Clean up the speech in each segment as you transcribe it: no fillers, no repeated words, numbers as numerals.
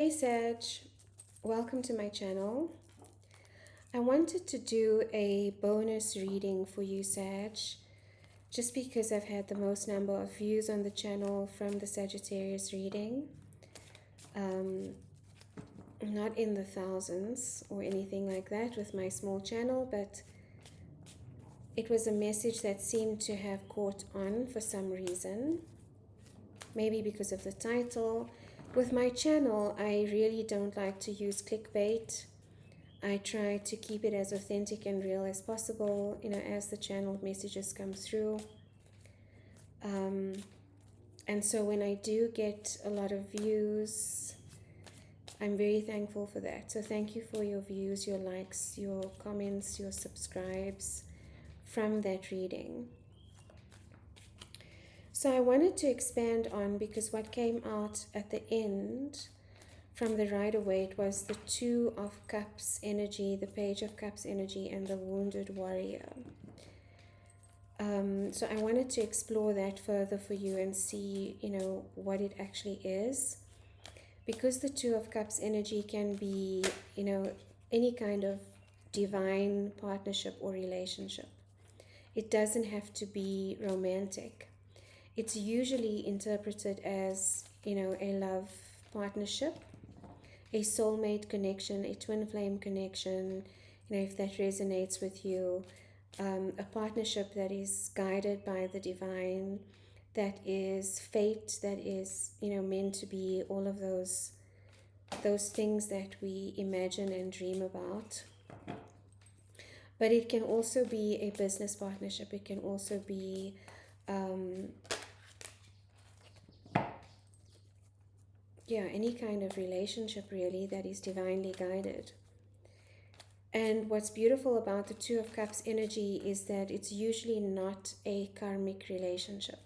Hey Sag, welcome to my channel. I wanted to do a bonus reading for you, Sag, just because I've had the most number of views on the channel from the Sagittarius reading. Not in the thousands or anything like that with my small channel, but it was a message that seemed to have caught on for some reason. Maybe because of the title. With my channel, I really don't like to use clickbait. I try to keep it as authentic and real as possible, as the channel messages come through. And so when I do get a lot of views, I'm very thankful for that. So thank you for your views, your likes, your comments, your subscribes from that reading. So I wanted to expand on, because what came out at the end from the Rider-Waite was the Two of Cups energy, the Page of Cups energy, and the Wounded Warrior. So I wanted to explore that further for you and see, what it actually is. Because the Two of Cups energy can be, any kind of divine partnership or relationship. It doesn't have to be romantic. It's usually interpreted as, a love partnership, a soulmate connection, a twin flame connection, if that resonates with you, a partnership that is guided by the divine, that is fate, that is, meant to be all of those things that we imagine and dream about. But it can also be a business partnership. It can also be any kind of relationship really that is divinely guided. And what's beautiful about the Two of Cups energy is that it's usually not a karmic relationship.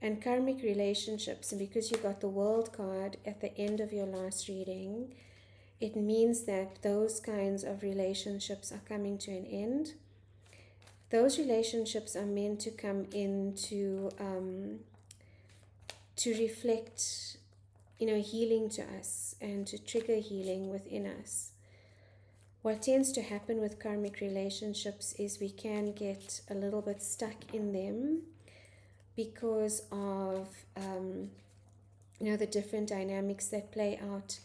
And karmic relationships, and because you got the World card at the end of your last reading, it means that those kinds of relationships are coming to an end. Those relationships are meant to come in to reflect, healing to us and to trigger healing within us. What tends to happen with karmic relationships is we can get a little bit stuck in them because of, the different dynamics that play out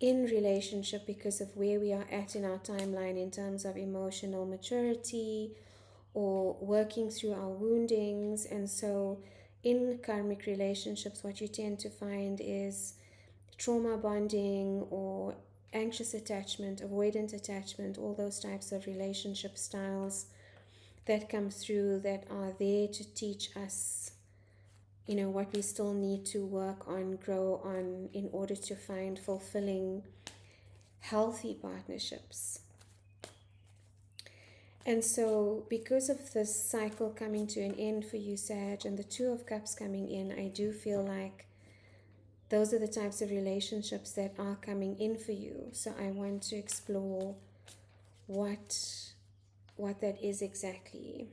in relationship, because of where we are at in our timeline in terms of emotional maturity or working through our woundings. And so in karmic relationships, what you tend to find is trauma bonding or anxious attachment, avoidant attachment, all those types of relationship styles that come through, that are there to teach us, what we still need to work on, grow on, in order to find fulfilling, healthy partnerships. And so because of this cycle coming to an end for you, Sag, and the Two of Cups coming in, I do feel like those are the types of relationships that are coming in for you. So I want to explore what that is exactly.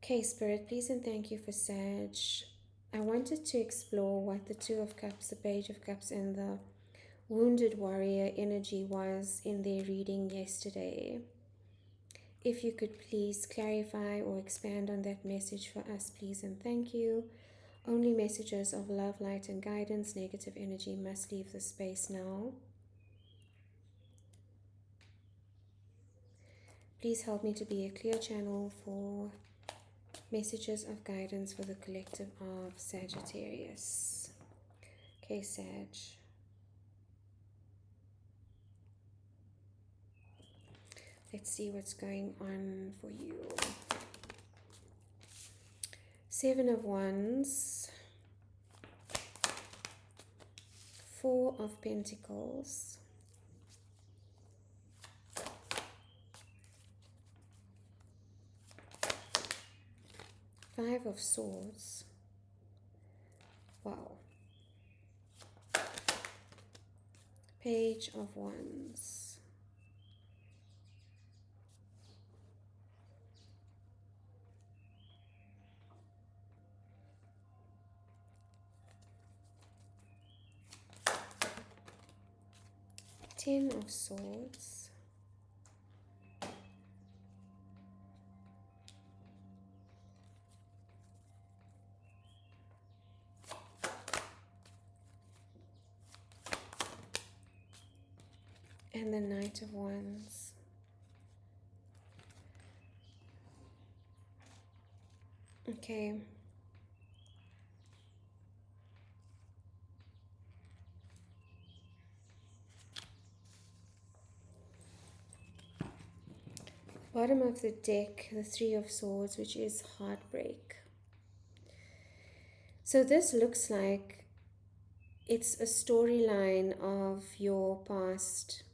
Okay, Spirit, please and thank you for Sag. I wanted to explore what the Two of Cups, the Page of Cups, and the Wounded Warrior energy was in their reading yesterday. If you could please clarify or expand on that message for us, please and thank you. Only messages of love, light, and guidance. Negative energy must leave the space now. Please help me to be a clear channel for messages of guidance for the collective of Sagittarius. Okay, Sag. Let's see what's going on for you. Seven of Wands. Four of Pentacles. Five of Swords. Wow. Page of Wands. Ten of Swords. And the Knight of Wands. Okay. Bottom of the deck, the Three of Swords, which is heartbreak. So this looks like it's a storyline of your past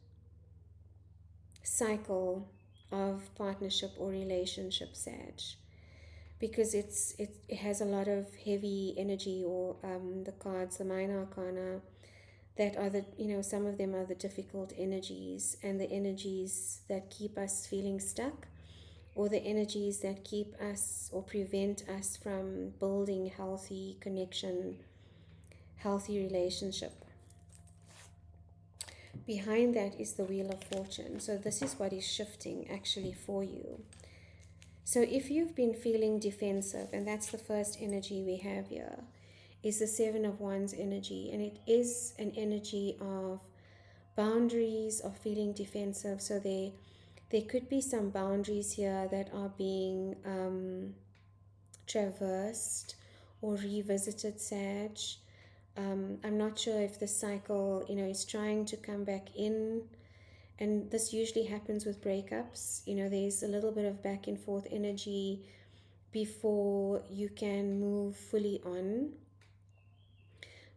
cycle of partnership or relationship, Sag, because it has a lot of heavy energy, or the cards, the minor arcana, that are the, some of them are the difficult energies, and the energies that keep us feeling stuck, or the energies that keep us or prevent us from building healthy connection, healthy relationship. Behind that is the Wheel of Fortune. So this is what is shifting actually for you. So if you've been feeling defensive, and that's the first energy we have here, is the Seven of Wands energy. And it is an energy of boundaries, of feeling defensive. So there could be some boundaries here that are being traversed or revisited, Sag. I'm not sure if the cycle, is trying to come back in. And this usually happens with breakups. There's a little bit of back and forth energy before you can move fully on.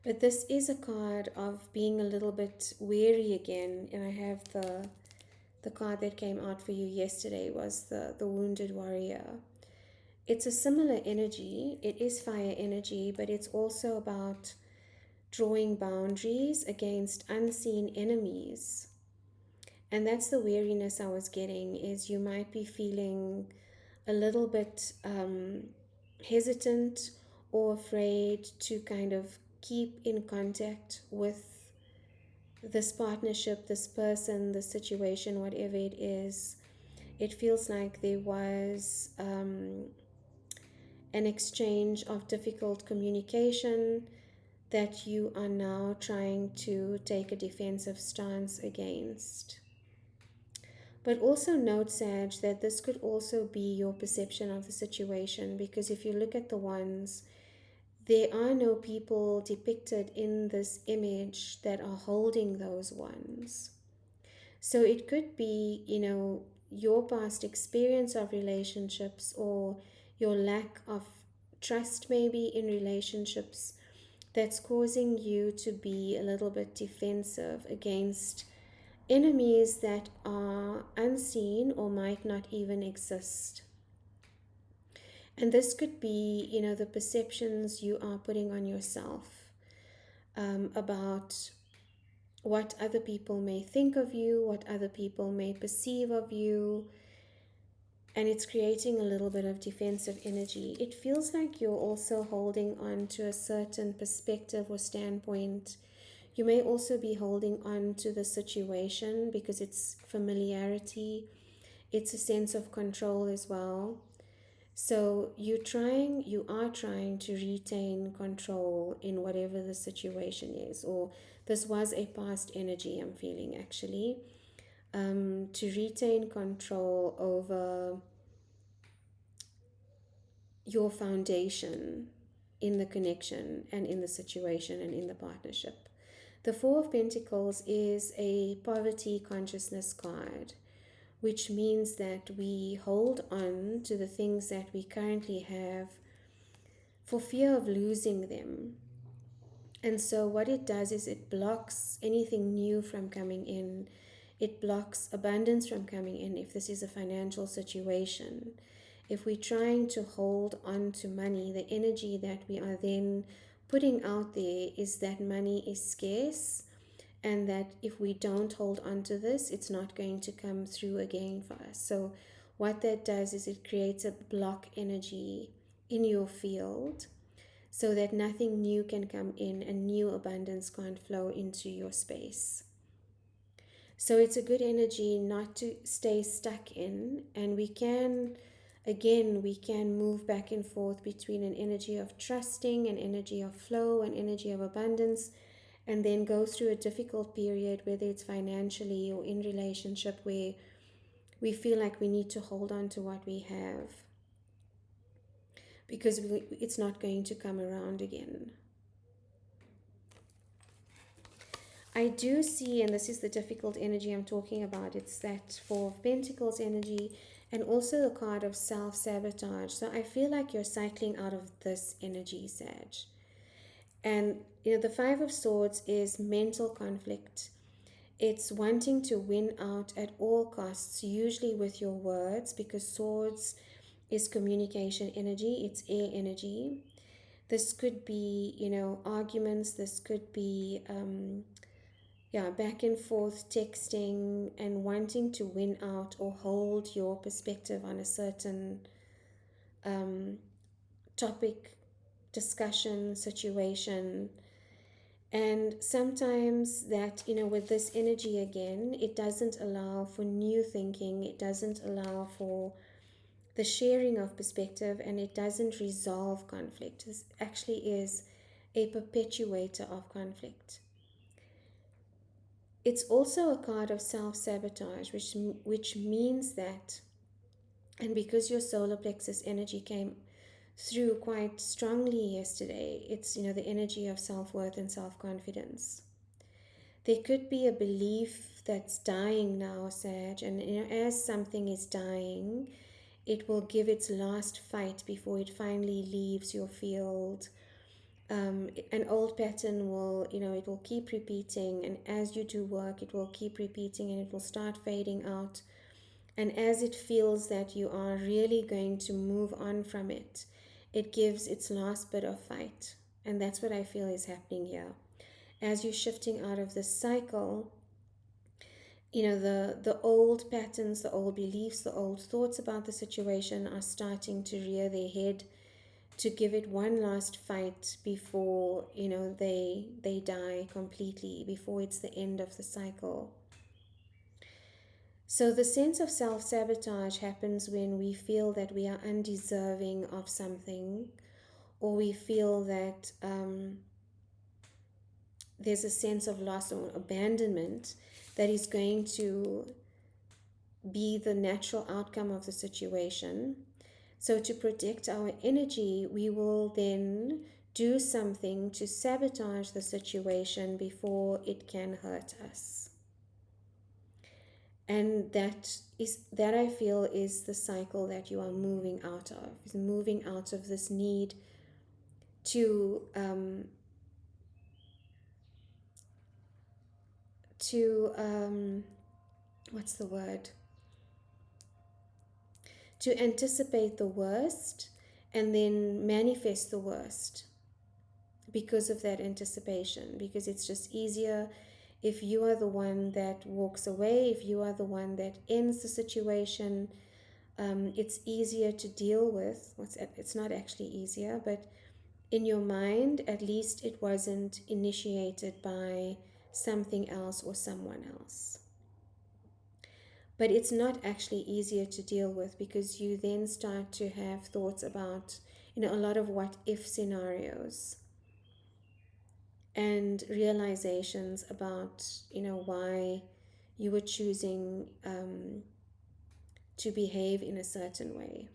But this is a card of being a little bit wary again. And I have the card that came out for you yesterday was the Wounded Warrior. It's a similar energy. It is fire energy, but it's also about drawing boundaries against unseen enemies. And that's the wariness I was getting, is you might be feeling a little bit hesitant or afraid to kind of keep in contact with this partnership, this person, this situation, whatever it is. It feels like there was an exchange of difficult communication that you are now trying to take a defensive stance against. But also note, Sag, that this could also be your perception of the situation, because if you look at the wands, there are no people depicted in this image that are holding those wands. So it could be, your past experience of relationships, or your lack of trust maybe in relationships, that's causing you to be a little bit defensive against enemies that are unseen or might not even exist. And this could be, the perceptions you are putting on yourself about what other people may think of you, what other people may perceive of you. And it's creating a little bit of defensive energy. It feels like you're also holding on to a certain perspective or standpoint. You may also be holding on to the situation because it's familiarity. It's a sense of control as well. So you are trying to retain control in whatever the situation is. Or this was a past energy I'm feeling actually. To retain control over your foundation in the connection and in the situation and in the partnership. The Four of Pentacles is a poverty consciousness card, which means that we hold on to the things that we currently have for fear of losing them. And so what it does is it blocks anything new from coming in. It blocks abundance from coming in if this is a financial situation. If we're trying to hold on to money, the energy that we are then putting out there is that money is scarce, and that if we don't hold on to this, it's not going to come through again for us. So what that does is it creates a block energy in your field so that nothing new can come in and new abundance can't flow into your space. So it's a good energy not to stay stuck in, and we can, again, we can move back and forth between an energy of trusting, an energy of flow, an energy of abundance, and then go through a difficult period, whether it's financially or in relationship, where we feel like we need to hold on to what we have because it's not going to come around again. I do see, and this is the difficult energy I'm talking about, it's that Four of Pentacles energy and also the card of self-sabotage. So I feel like you're cycling out of this energy, Sag. And the Five of Swords is mental conflict. It's wanting to win out at all costs, usually with your words, because swords is communication energy, it's air energy. This could be, arguments, this could be back and forth texting and wanting to win out or hold your perspective on a certain topic, discussion, situation. And sometimes that, with this energy again, it doesn't allow for new thinking, it doesn't allow for the sharing of perspective, and it doesn't resolve conflict. This actually is a perpetuator of conflict. It's also a card of self-sabotage, which means that, and because your solar plexus energy came through quite strongly yesterday, it's, the energy of self-worth and self-confidence. There could be a belief that's dying now, Sag, and as something is dying, it will give its last fight before it finally leaves your field. An old pattern will, it will keep repeating, and as you do work, it will keep repeating and it will start fading out. And as it feels that you are really going to move on from it, it gives its last bit of fight. And that's what I feel is happening here. As you're shifting out of this cycle, the old patterns, the old beliefs, the old thoughts about the situation are starting to rear their head to give it one last fight before, they die completely, before it's the end of the cycle. So the sense of self-sabotage happens when we feel that we are undeserving of something, or we feel that there's a sense of loss or abandonment that is going to be the natural outcome of the situation. So to protect our energy, we will then do something to sabotage the situation before it can hurt us. And that I feel is the cycle that you are moving out of, is moving out of this need to what's the word? To anticipate the worst and then manifest the worst because of that anticipation, because it's just easier if you are the one that walks away, if you are the one that ends the situation. It's easier to deal with. It's not actually easier, but in your mind, at least it wasn't initiated by something else or someone else. But it's not actually easier to deal with because you then start to have thoughts about, a lot of what if scenarios and realizations about, why you were choosing to behave in a certain way.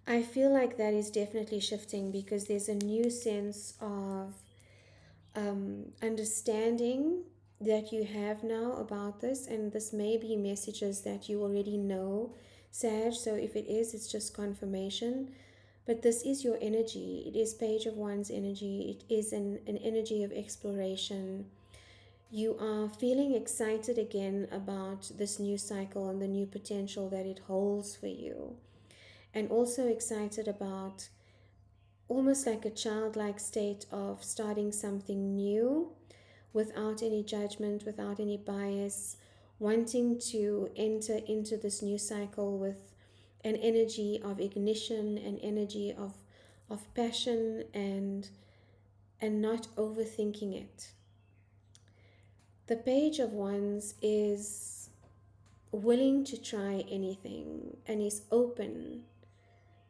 I feel like that is definitely shifting because there's a new sense of understanding that you have now about this, and this may be messages that you already know, Sag, so if it is, it's just confirmation. But this is your energy. It is Page of Wands energy. It is an energy of exploration. You are feeling excited again about this new cycle and the new potential that it holds for you. And also excited about almost like a childlike state of starting something new without any judgment, without any bias, wanting to enter into this new cycle with an energy of ignition, an energy of passion and and not overthinking it. The Page of Wands is willing to try anything and is open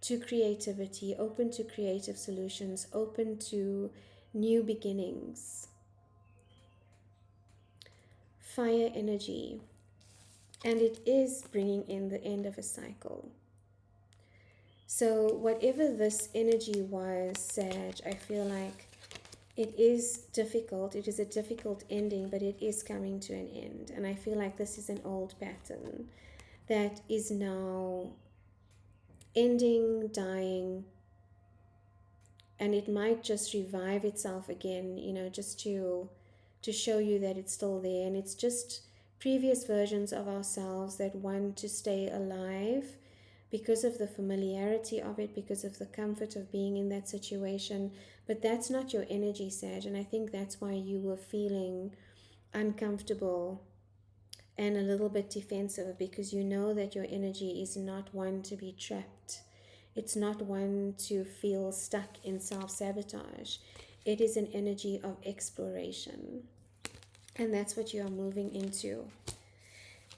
to creativity, open to creative solutions, open to new beginnings. Fire energy, and it is bringing in the end of a cycle. So whatever this energy was, Sag, I feel like it is difficult. It is a difficult ending, but it is coming to an end. And I feel like this is an old pattern that is now ending, dying, and it might just revive itself again, just to show you that it's still there. And it's just previous versions of ourselves that want to stay alive because of the familiarity of it, because of the comfort of being in that situation. But that's not your energy, Sag, and I think that's why you were feeling uncomfortable and a little bit defensive, because you know that your energy is not one to be trapped. It's not one to feel stuck in self-sabotage. It is an energy of exploration. And that's what you are moving into.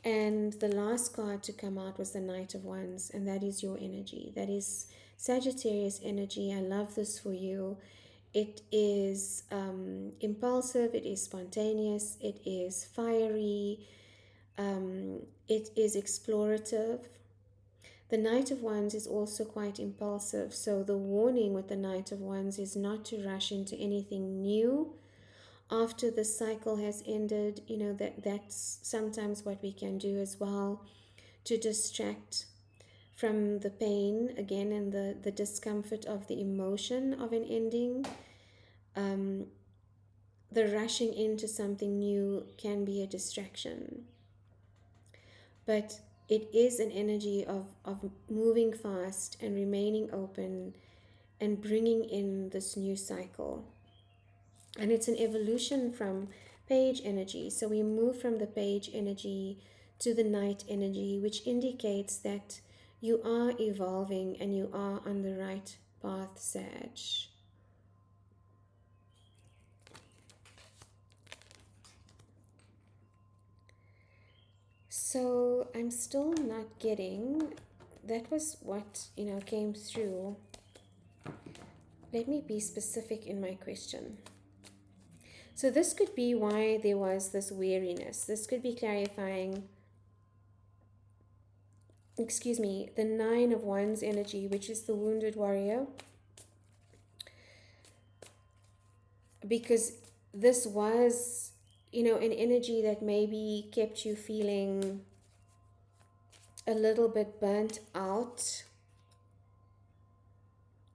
And the last card to come out was the Knight of Wands, and that is your energy. That is Sagittarius energy. I love this for you. It is impulsive, it is spontaneous, it is fiery, it is explorative. The Knight of Wands is also quite impulsive, so the warning with the Knight of Wands is not to rush into anything new after the cycle has ended. That's sometimes what we can do as well, to distract from the pain again and the discomfort of the emotion of an ending. The rushing into something new can be a distraction. But it is an energy of moving fast and remaining open and bringing in this new cycle. And it's an evolution from Page energy. So we move from the Page energy to the Knight energy, which indicates that you are evolving and you are on the right path, Sag. So I'm still not getting, that was what, came through. Let me be specific in my question. So this could be why there was this weariness. This could be clarifying, the Nine of Wands energy, which is the wounded warrior. Because this was, an energy that maybe kept you feeling a little bit burnt out.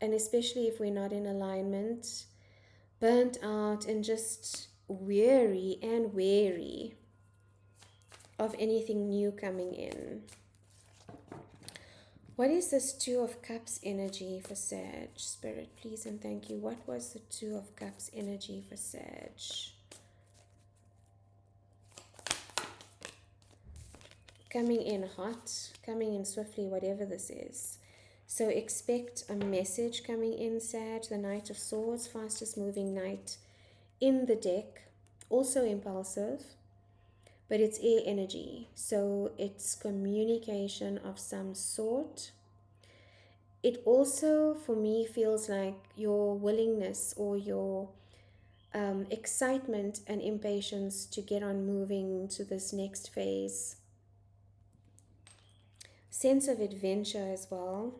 And especially if we're not in alignment, burnt out and just weary and wary of anything new coming in. What is this Two of Cups energy for Sag? Spirit, please and thank you. What was the Two of Cups energy for Sag? Coming in hot, coming in swiftly, whatever this is. So expect a message coming in, Sag. The Knight of Swords, fastest moving knight in the deck. Also impulsive, but it's air energy. So it's communication of some sort. It also, for me, feels like your willingness or your excitement and impatience to get on moving to this next phase. Sense of adventure as well.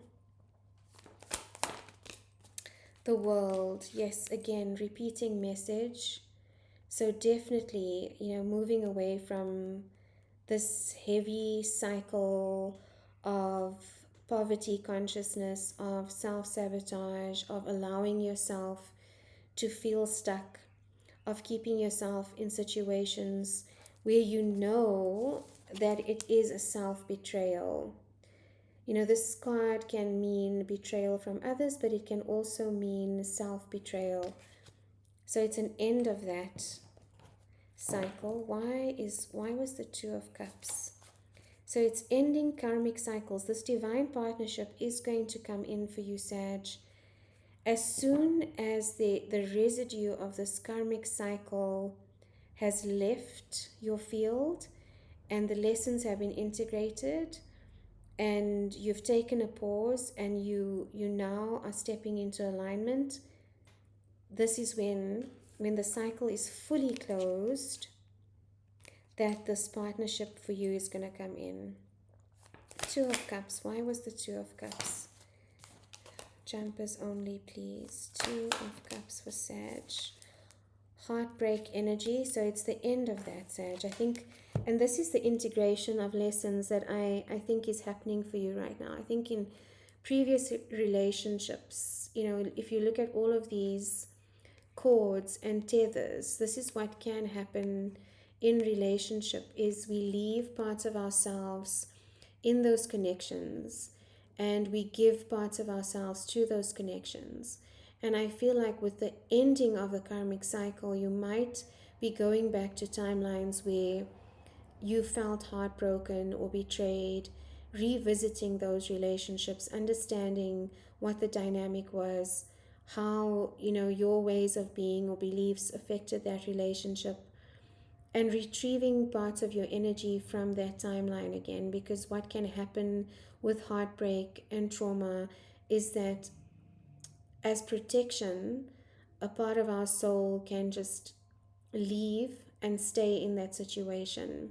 The World, yes, again, repeating message. So definitely, moving away from this heavy cycle of poverty consciousness, of self-sabotage, of allowing yourself to feel stuck, of keeping yourself in situations where you know that it is a self-betrayal. This card can mean betrayal from others, but it can also mean self-betrayal. So it's an end of that cycle. Why was the Two of Cups? So it's ending karmic cycles. This divine partnership is going to come in for you, Sag. As soon as the residue of this karmic cycle has left your field and the lessons have been integrated and you've taken a pause and you now are stepping into alignment, this is when the cycle is fully closed, that this partnership for you is going to come in. Two of Cups. Why was the Two of Cups? Jumpers only, please. Two of Cups for Sag. Heartbreak energy. So it's the end of that, Sag. I think, and this is the integration of lessons that I think is happening for you right now. I think in previous relationships, if you look at all of these cords and tethers, this is what can happen in relationship, is we leave parts of ourselves in those connections and we give parts of ourselves to those connections. And I feel like with the ending of the karmic cycle, you might be going back to timelines where you felt heartbroken or betrayed, revisiting those relationships, understanding what the dynamic was, how your ways of being or beliefs affected that relationship, and retrieving parts of your energy from that timeline again. Because what can happen with heartbreak and trauma is that as protection, a part of our soul can just leave and stay in that situation.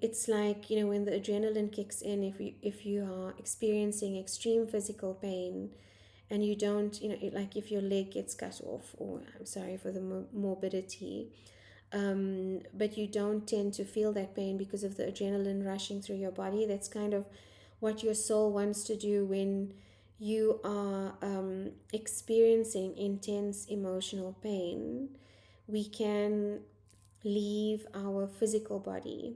It's like, when the adrenaline kicks in, if you are experiencing extreme physical pain and you don't, like if your leg gets cut off, or I'm sorry for the morbidity, but you don't tend to feel that pain because of the adrenaline rushing through your body. That's kind of what your soul wants to do when you are experiencing intense emotional pain. We can leave our physical body,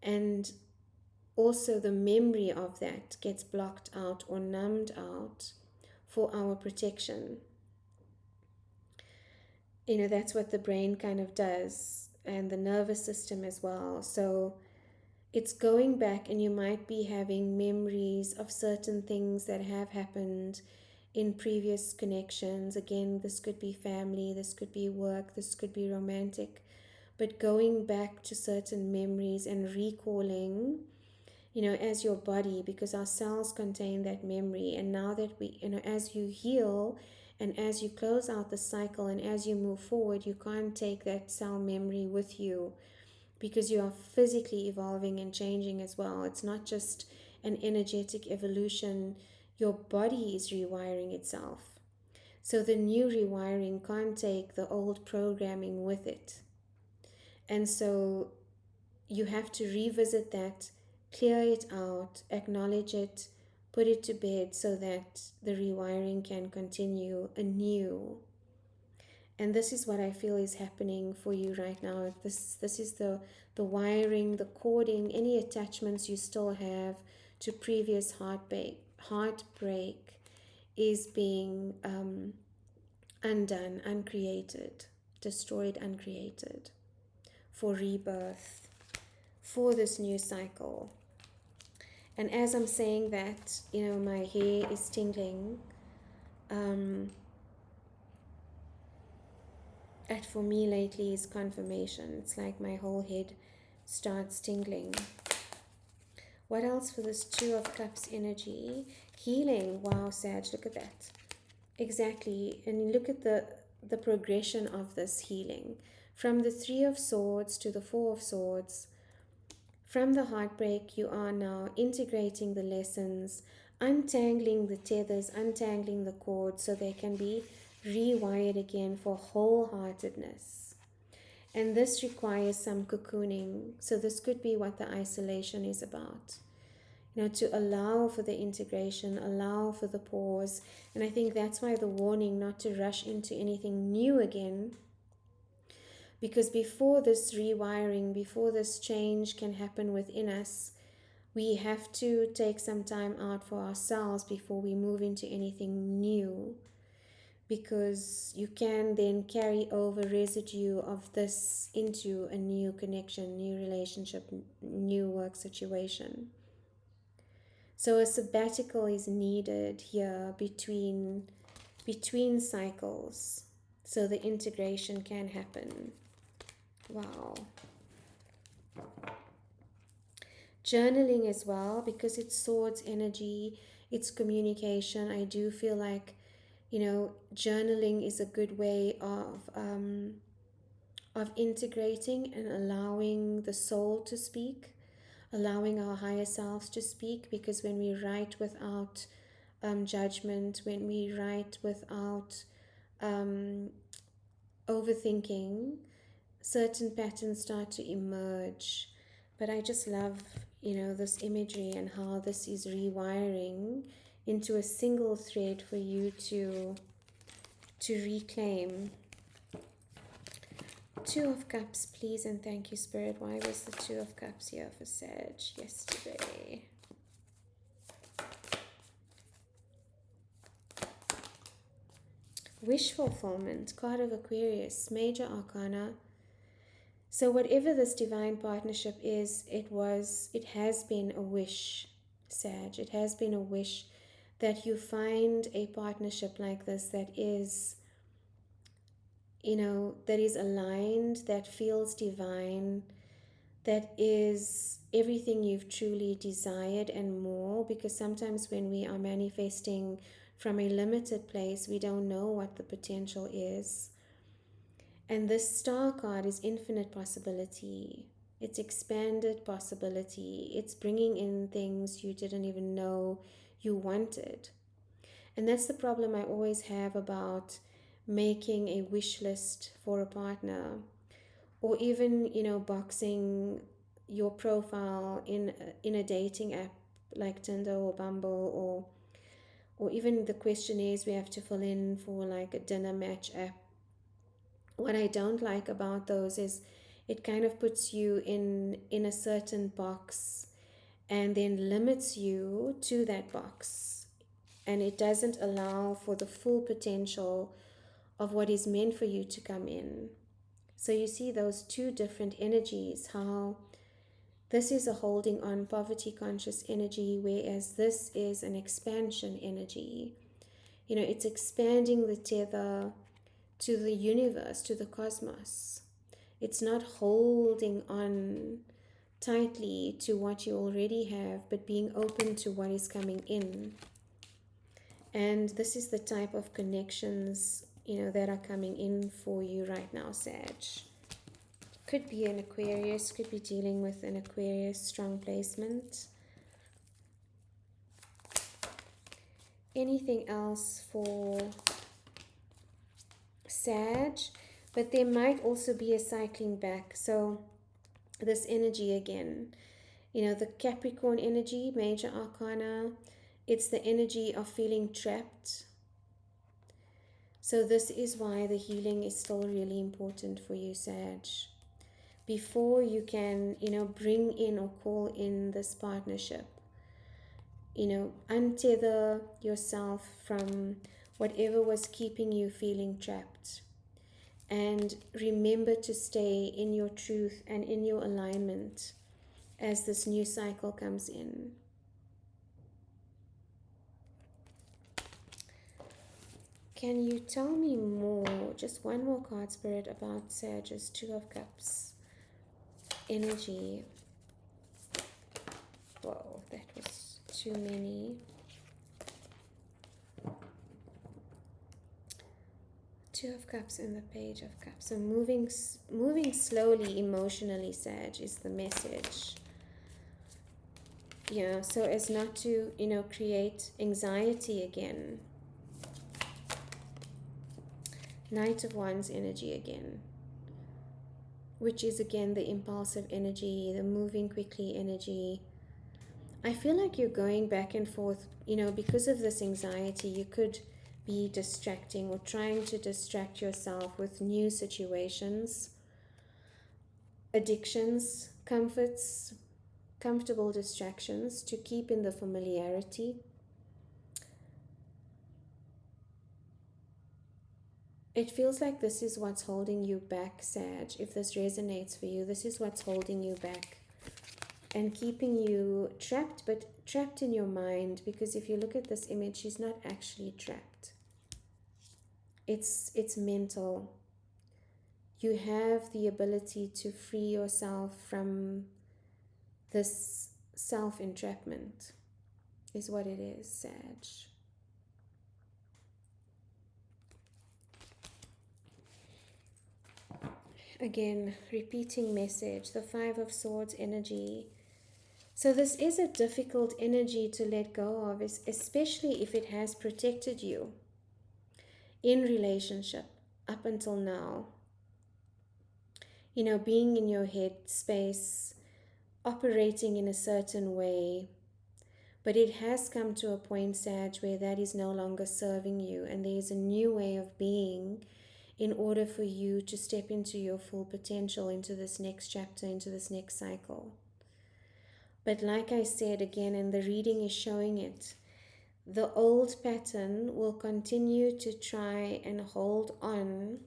and also the memory of that gets blocked out or numbed out for our protection. That's what the brain kind of does, and the nervous system as well. So it's going back, and you might be having memories of certain things that have happened in previous connections. Again, this could be family, this could be work, this could be romantic, but going back to certain memories and recalling, as your body, because our cells contain that memory. And now that we, as you heal and as you close out the cycle and as you move forward, you can't take that cell memory with you, because you are physically evolving and changing as well. It's not just an energetic evolution, your body is rewiring itself. So the new rewiring can't take the old programming with it. And so you have to revisit that, clear it out, acknowledge it, put it to bed so that the rewiring can continue anew. And this is what I feel is happening for you right now. This is the wiring, the cording, any attachments you still have to previous heartbreak is being undone, uncreated, destroyed, uncreated, for rebirth, for this new cycle. And as I'm saying that, my hair is tingling. That for me lately is confirmation. It's like my whole head starts tingling. What else for this Two of Cups energy? Healing. Wow, Sag, look at that. Exactly. And look at the progression of this healing. From the Three of Swords to the Four of Swords. From the heartbreak, you are now integrating the lessons, untangling the tethers, untangling the cords so they can be rewired again for wholeheartedness. And this requires some cocooning. So this could be what the isolation is about. To allow for the integration, allow for the pause. And I think that's why the warning not to rush into anything new again. Because before this rewiring, before this change can happen within us, we have to take some time out for ourselves before we move into anything new. Because you can then carry over residue of this into a new connection, new relationship, new work situation. So a sabbatical is needed here between cycles, so the integration can happen. Wow. Journaling as well, because it's swords energy, it's communication. I do feel like, journaling is a good way of integrating and allowing the soul to speak, allowing our higher selves to speak, because when we write without judgment, when we write without overthinking, certain patterns start to emerge. But I just love, this imagery and how this is rewiring into a single thread for you to reclaim. Two of Cups, please, and thank you, Spirit. Why was the Two of Cups here for Sag yesterday? Wish fulfillment, card of Aquarius, major arcana. So whatever this divine partnership is, it has been a wish, Sag. It has been a wish that you find a partnership like this that is, that is aligned, that feels divine, that is everything you've truly desired and more. Because sometimes when we are manifesting from a limited place, we don't know what the potential is. And this star card is infinite possibility. It's expanded possibility. It's bringing in things you didn't even know you wanted. And that's the problem I always have about making a wish list for a partner, or even, boxing your profile in a dating app like Tinder or Bumble, or even the questionnaires we have to fill in for like a dinner match app. What I don't like about those is it kind of puts you in a certain box and then limits you to that box, and it doesn't allow for the full potential of what is meant for you to come in. So you see those two different energies, how this is a holding on poverty conscious energy, whereas this is an expansion energy. It's expanding the tether to the universe, to the cosmos. It's not holding on tightly to what you already have, but being open to what is coming in. And this is the type of connections, that are coming in for you right now, Sag. Could be an Aquarius, could be dealing with an Aquarius strong placement. Anything else for Sag? But there might also be a cycling back. So this energy again, the Capricorn energy, major arcana, it's the energy of feeling trapped. So this is why the healing is still really important for you, Sag. Before you can, bring in or call in this partnership, untether yourself from whatever was keeping you feeling trapped. And remember to stay in your truth and in your alignment as this new cycle comes in. Can you tell me more, just one more card, Spirit, about Sag's Two of Cups energy? Whoa, that was too many. Two of Cups and the Page of Cups. So moving slowly emotionally, Sag, is the message. Yeah, so as not to, create anxiety again. Knight of Wands energy again, which is again the impulsive energy, the moving quickly energy. I feel like you're going back and forth, because of this anxiety. You could be distracting or trying to distract yourself with new situations, addictions, comfortable distractions to keep in the familiarity. It feels like this is what's holding you back, Sag. If this resonates for you, this is what's holding you back. and keeping you trapped, but trapped in your mind, because if you look at this image, she's not actually trapped. It's mental. You have the ability to free yourself from this self-entrapment, is what it is, Sag. Again, repeating message, the Five of Swords energy. So this is a difficult energy to let go of, especially if it has protected you in relationship up until now. You know, being in your head space, operating in a certain way. But it has come to a point, Sag, where that is no longer serving you, and there is a new way of being in order for you to step into your full potential, into this next chapter, into this next cycle. But like I said again, and the reading is showing it, the old pattern will continue to try and hold on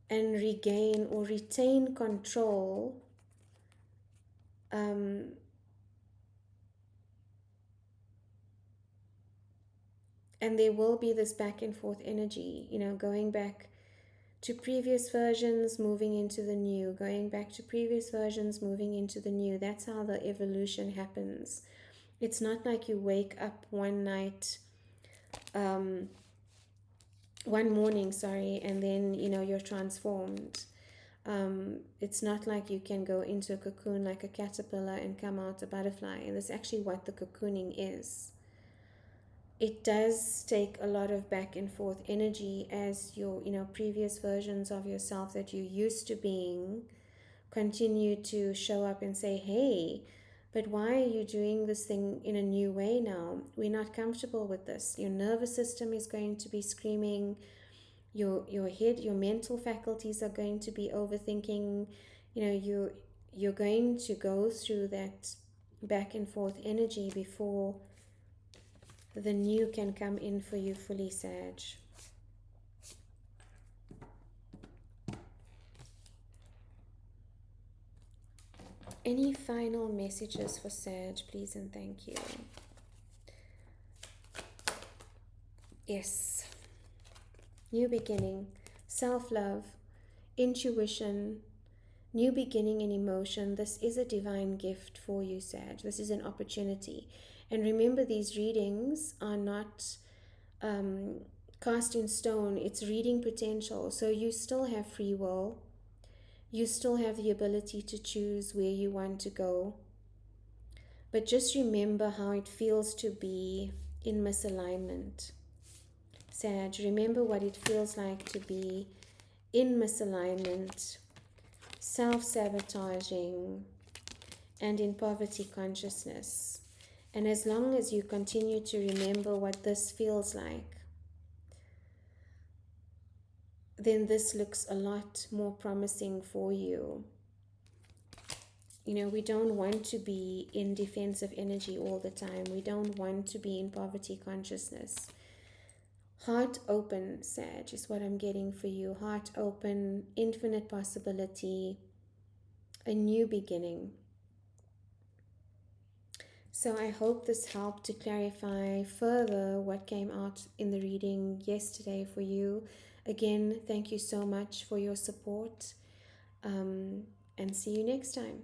and regain or retain control and there will be this back and forth energy, you know, going back to previous versions, moving into the new, going back to previous versions, moving into the new. That's how the evolution happens. It's not like you wake up one morning, and then, you know, you're transformed. It's not like you can go into a cocoon like a caterpillar and come out a butterfly, and that's actually what the cocooning is. It does take a lot of back and forth energy as your, you know, previous versions of yourself that you used to being continue to show up and say, hey, but why are you doing this thing in a new way now? We're not comfortable with this. Your nervous system is going to be screaming. Your head, your mental faculties are going to be overthinking. You know, you're going to go through that back and forth energy before the new can come in for you fully, Sag. Any final messages for Sag, please and thank you. Yes. New beginning, self-love, intuition, new beginning and emotion. This is a divine gift for you, Sag. This is an opportunity. And remember, these readings are not cast in stone. It's reading potential. So you still have free will. You still have the ability to choose where you want to go. But just remember how it feels to be in misalignment. Sag, remember what it feels like to be in misalignment, self-sabotaging, and in poverty consciousness. And as long as you continue to remember what this feels like, then this looks a lot more promising for you. You know, we don't want to be in defensive energy all the time. We don't want to be in poverty consciousness. Heart open, Sag, is what I'm getting for you. Heart open, infinite possibility, a new beginning. So I hope this helped to clarify further what came out in the reading yesterday for you. Again, thank you so much for your support, and see you next time.